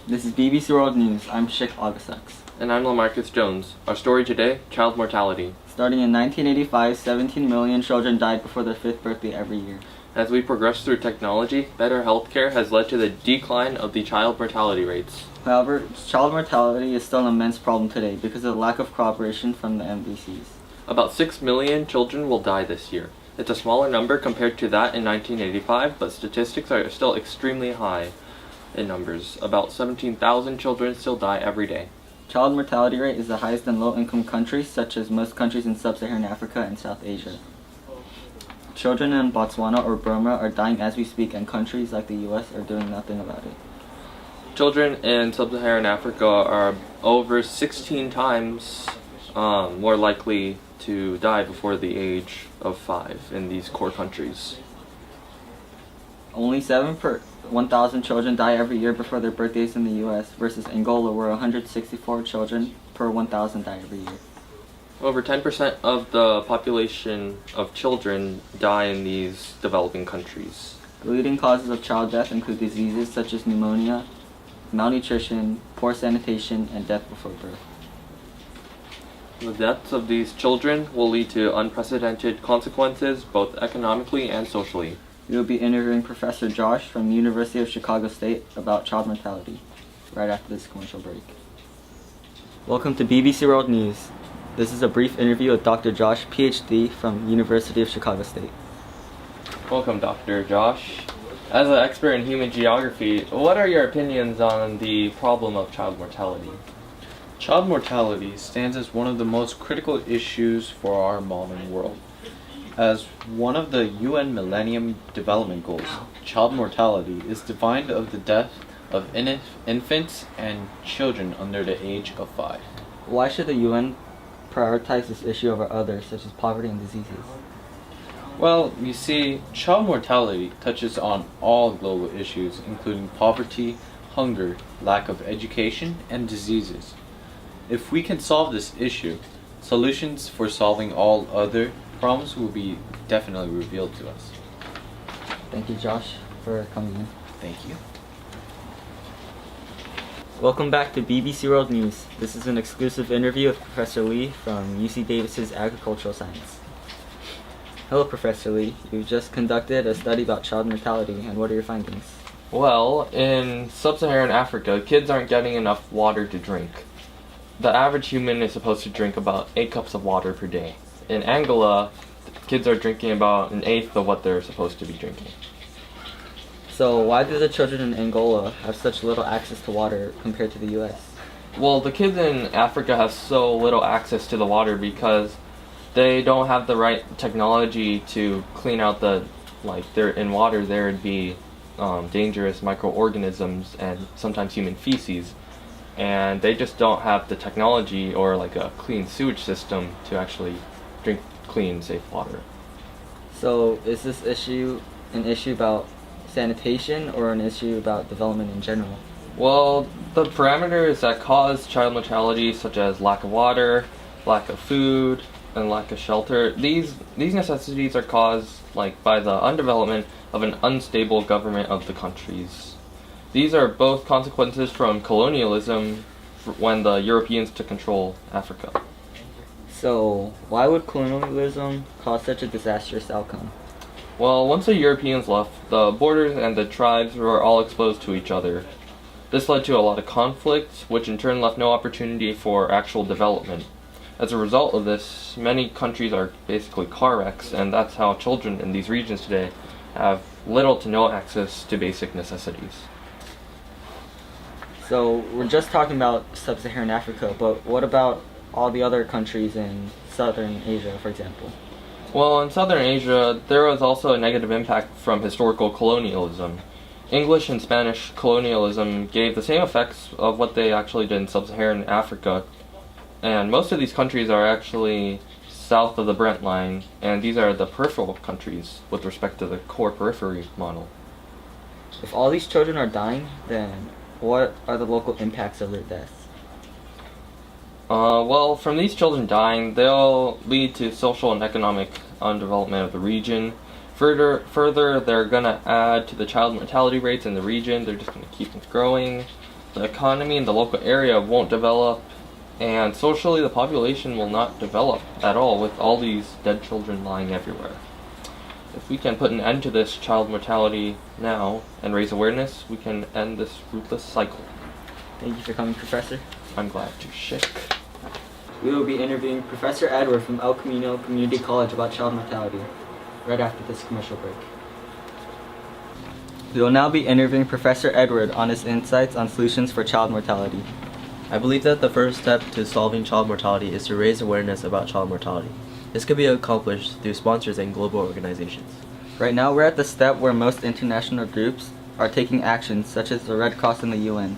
This is BBC World News. I'm Sheikh Augustus. And I'm Lamarcus Jones. Our story today, child mortality. Starting in 1985, 17 million children died before their 5th birthday every year. As we progress through technology, better healthcare has led to the decline of the child mortality rates. However, child mortality is still an immense problem today because of the lack of cooperation from the MVCs. About 6 million children will die this year. It's a smaller number compared to that in 1985, but statistics are still extremely high in numbers. About 17,000 children still die every day. Child mortality rate is the highest in low-income countries such as most countries in sub-Saharan Africa and South Asia. Children in Botswana or Burma are dying as we speak, and countries like the US are doing nothing about it. Children in sub-Saharan Africa are over 16 times more likely to die before the age of 5 in these core countries. Only 7 per 1,000 children die every year before their birthdays in the US versus Angola, where 164 children per 1,000 die every year. Over 10% of the population of children die in these developing countries. The leading causes of child death include diseases such as pneumonia, malnutrition, poor sanitation, and death before birth. The deaths of these children will lead to unprecedented consequences both economically and socially. We will be interviewing Professor Josh from the University of Chicago State about child mortality right after this commercial break. Welcome to BBC World News. This is a brief interview with Dr. Josh, PhD from University of Chicago State. Welcome, Dr. Josh. As an expert in human geography, what are your opinions on the problem of child mortality? Child mortality stands as one of the most critical issues for our modern world. As one of the UN Millennium Development Goals, child mortality is defined of the death of infants and children under the age of 5. Why should the UN prioritize this issue over others, such as poverty and diseases? Well, you see, child mortality touches on all global issues, including poverty, hunger, lack of education, and diseases. If we can solve this issue, solutions for solving all other problems will be definitely revealed to us. Thank you, Josh, for coming in. Thank you. Welcome back to BBC World News. This is an exclusive interview with Professor Lee from UC Davis's Agricultural Science. Hello, Professor Lee. You've just conducted a study about child mortality, and what are your findings? Well, in sub-Saharan Africa, kids aren't getting enough water to drink. The average human is supposed to drink about 8 cups of water per day. In Angola, kids are drinking about an eighth of what they're supposed to be drinking. So why do the children in Angola have such little access to water compared to the US? Well, the kids in Africa have so little access to the water because they don't have the right technology to clean out they're in water there would be dangerous microorganisms and sometimes human feces. And they just don't have the technology or like a clean sewage system to actually drink clean, safe water. So is this issue an issue about sanitation or an issue about development in general? Well, the parameters that cause child mortality, such as lack of water, lack of food, and lack of shelter, these necessities are caused by the underdevelopment of an unstable government of the countries. These are both consequences from colonialism when the Europeans took control Africa. So why would colonialism cause such a disastrous outcome? Well, once the Europeans left, the borders and the tribes were all exposed to each other. This led to a lot of conflict, which in turn left no opportunity for actual development. As a result of this, many countries are basically car wrecks, and that's how children in these regions today have little to no access to basic necessities. So we're just talking about sub-Saharan Africa, but what about all the other countries in southern Asia, for example? Well, in southern Asia, there was also a negative impact from historical colonialism. English and Spanish colonialism gave the same effects of what they actually did in sub-Saharan Africa, and most of these countries are actually south of the Brent Line, and these are the peripheral countries with respect to the core periphery model. If all these children are dying, then what are the local impacts of their deaths? Well, from these children dying, they'll lead to social and economic undevelopment of the region. Further, they're going to add to the child mortality rates in the region. They're just going to keep growing. the economy in the local area won't develop, and socially the population will not develop at all with all these dead children lying everywhere. If we can put an end to this child mortality now and raise awareness, we can end this ruthless cycle. Thank you for coming, Professor. I'm glad to shake. We will be interviewing Professor Edward from El Camino Community College about child mortality right after this commercial break. We will now be interviewing Professor Edward on his insights on solutions for child mortality. I believe that the first step to solving child mortality is to raise awareness about child mortality. This could be accomplished through sponsors and global organizations. Right now, we're at the step where most international groups are taking action, such as the Red Cross and the UN.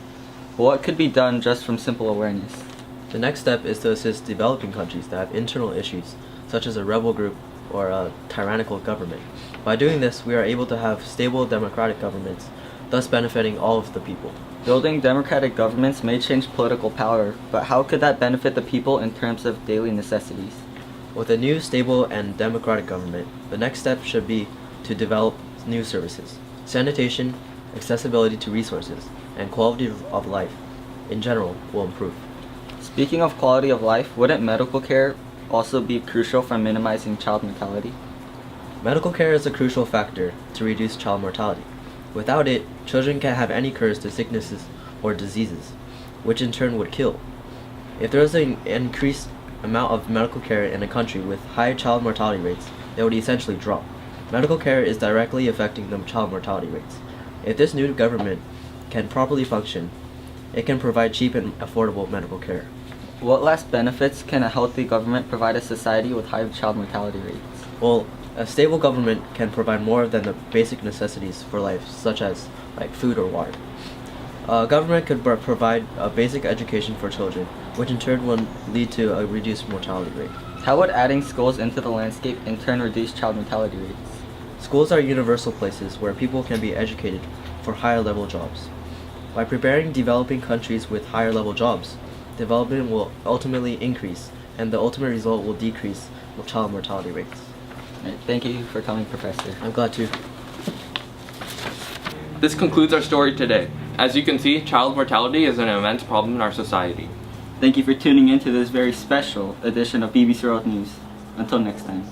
But what could be done just from simple awareness? The next step is to assist developing countries that have internal issues, such as a rebel group or a tyrannical government. By doing this, we are able to have stable democratic governments, thus benefiting all of the people. Building democratic governments may change political power, but how could that benefit the people in terms of daily necessities? With a new, stable, and democratic government, the next step should be to develop new services. Sanitation, accessibility to resources, and quality of life in general will improve. Speaking of quality of life, wouldn't medical care also be crucial for minimizing child mortality? Medical care is a crucial factor to reduce child mortality. Without it, children can't have any cures to sicknesses or diseases, which in turn would kill. If there is an increased amount of medical care in a country with high child mortality rates, they would essentially drop. Medical care is directly affecting the child mortality rates. If this new government can properly function, it can provide cheap and affordable medical care. What last benefits can a healthy government provide a society with high child mortality rates? Well, a stable government can provide more than the basic necessities for life, such as food or water. A government could provide a basic education for children, which in turn will lead to a reduced mortality rate. How would adding schools into the landscape in turn reduce child mortality rates? Schools are universal places where people can be educated for higher level jobs. By preparing developing countries with higher level jobs, development will ultimately increase, and the ultimate result will decrease child mortality rates. Right, thank you for coming, Professor. I'm glad to. This concludes our story today. As you can see, child mortality is an immense problem in our society. Thank you for tuning in to this very special edition of BBC World News. Until next time.